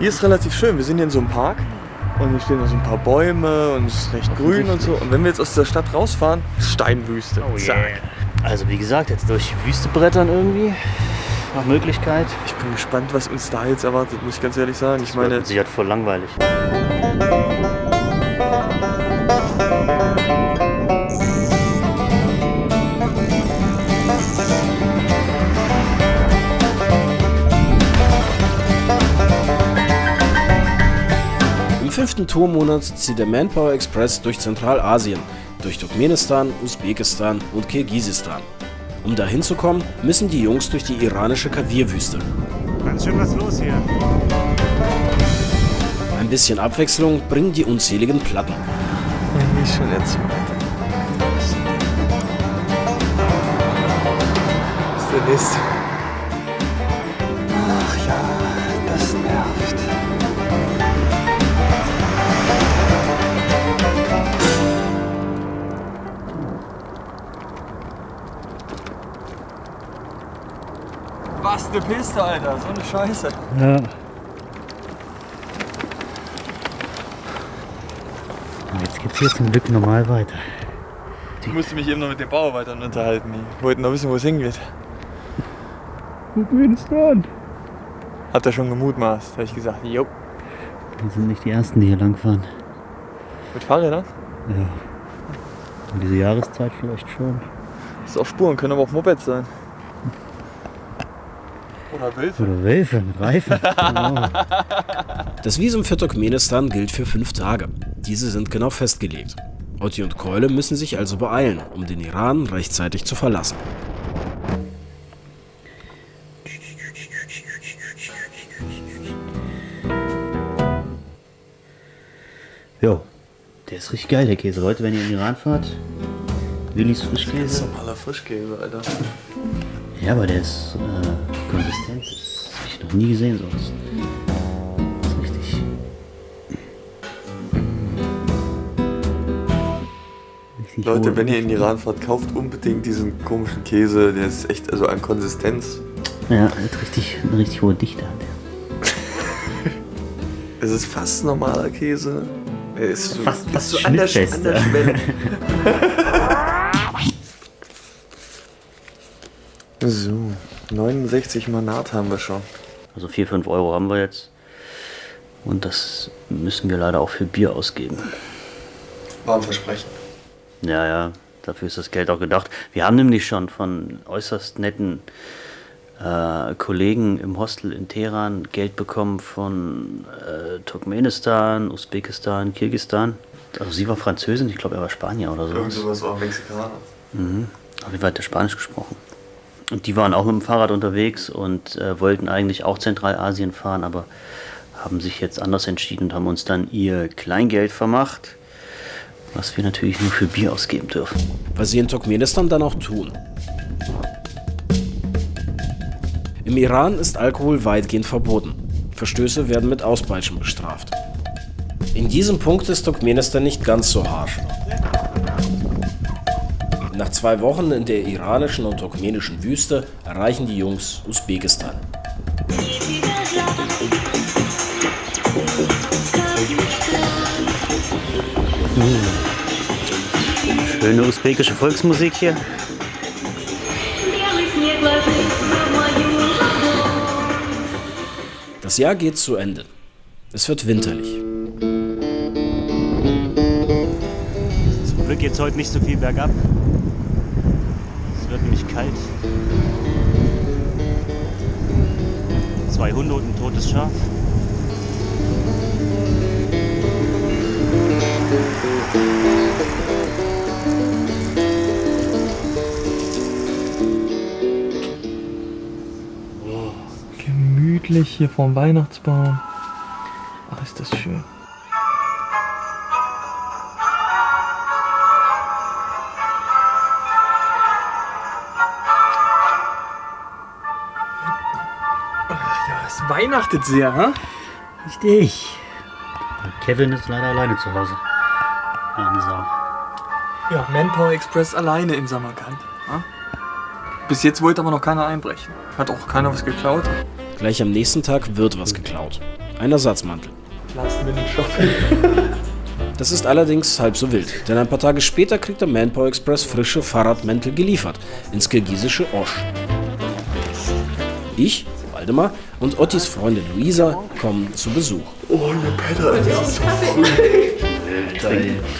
Hier ist relativ schön. Wir sind hier in so einem Park und hier stehen noch so ein paar Bäume und es ist recht grün und so. Und wenn wir jetzt aus der Stadt rausfahren, Steinwüste. Oh yeah. Also wie gesagt, jetzt durch die Wüste brettern irgendwie. Nach Möglichkeit. Ich bin gespannt, was uns da jetzt erwartet, muss ich ganz ehrlich sagen. Ich meine, sie hat voll langweilig. Im 5. Tourmonat zieht der Manpower Express durch Zentralasien, durch Turkmenistan, Usbekistan und Kirgisistan. Um da hinzukommen, müssen die Jungs durch die iranische Kawir-Wüste. Ganz schön was los hier. Ein bisschen Abwechslung bringen die unzähligen Platten. wie schon jetzt. Was ist der nächste? Ach ja, das nervt. Was eine Piste, Alter, so eine Scheiße. Ja. Jetzt geht's hier zum Glück normal weiter. Ich musste mich eben noch mit den Bauarbeitern unterhalten. Die wollten noch wissen, wo es hingeht. Turkmenistan. Hat er schon gemutmaßt, habe ich gesagt, jo. Wir sind nicht die Ersten, die hier langfahren. Mit Fahrrädern? Ja. Um diese Jahreszeit vielleicht schon. Das ist auf Spuren, können aber auch Mopeds sein. Oder Wölfe. Oder Wölfe mit Reifen. Genau. Das Visum für Turkmenistan gilt für 5 Tage. Diese sind genau festgelegt. Otti und Keule müssen sich also beeilen, um den Iran rechtzeitig zu verlassen. Jo, der ist richtig geil, der Käse. Leute, wenn ihr in den Iran fahrt, Willis Frischkäse. Normaler Frischkäse, Alter. Ja, aber der ist Konsistenz. Das habe ich noch nie gesehen sonst. Das ist richtig. Richtig Leute, wohl. wenn ihr in den Iran fahrt, kauft unbedingt diesen komischen Käse. Der ist echt also an Konsistenz. Ja, hat eine richtig hohe Dichte hat der. Es ist fast normaler Käse. Er ist so, Fast ist so an der schnittfest. Schwelle. So, 69 Manat haben wir schon. Also 4-5 Euro haben wir jetzt. Und das müssen wir leider auch für Bier ausgeben. War ein Versprechen. Ja, dafür ist das Geld auch gedacht. Wir haben nämlich schon von äußerst netten Kollegen im Hostel in Teheran Geld bekommen von Turkmenistan, Usbekistan, Kirgisistan. Also sie war Französin, ich glaube er war Spanier oder sowas. Irgend sowas auch Mexikaner. Mhm. Auf jeden Fall hat der Spanisch gesprochen. Und die waren auch mit dem Fahrrad unterwegs und wollten eigentlich auch Zentralasien fahren, aber haben sich jetzt anders entschieden und haben uns dann ihr Kleingeld vermacht, was wir natürlich nur für Bier ausgeben dürfen. Was sie in Turkmenistan dann auch tun. Im Iran ist Alkohol weitgehend verboten. Verstöße werden mit Auspeitschen bestraft. In diesem Punkt ist Turkmenistan nicht ganz so harsch. Nach 2 Wochen in der iranischen und turkmenischen Wüste erreichen die Jungs Usbekistan. Schöne usbekische Volksmusik hier. Das Jahr geht zu Ende. Es wird winterlich. Zum Glück geht's heute nicht so viel bergab. Es wird nämlich kalt. 2 Hunde und ein totes Schaf. Gemütlich hier vorm Weihnachtsbaum. Ach, ist das schön. Ach ja, es weihnachtet sehr, ha? Richtig. Kevin ist leider alleine zu Hause. Arme Sau. Ja, Manpower Express alleine im Samarkand. Ha? Bis jetzt wollte aber noch keiner einbrechen. Hat auch keiner was geklaut. Gleich am nächsten Tag wird was geklaut. Ein Ersatzmantel. Last-Minute-Shopping. Das ist allerdings halb so wild, denn ein paar Tage später kriegt der Manpower Express frische Fahrradmäntel geliefert ins kirgisische Osch. Ich, Waldemar und Ottis Freundin Luisa kommen zu Besuch. Oh, ihr Petter, das ist so früh.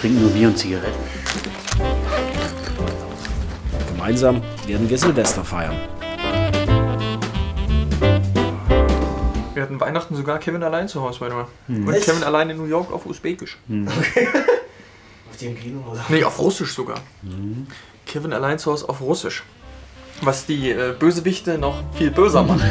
Trinken nur Bier und Zigaretten. Gemeinsam werden wir Silvester feiern. Wir hatten Weihnachten sogar Kevin allein zu Hause, warte mal. Und Kevin allein in New York auf Usbekisch. Auf dem Kino oder? Nee, auf Russisch sogar. Kevin allein zu Hause auf Russisch. Was die Bösewichte noch viel böser macht.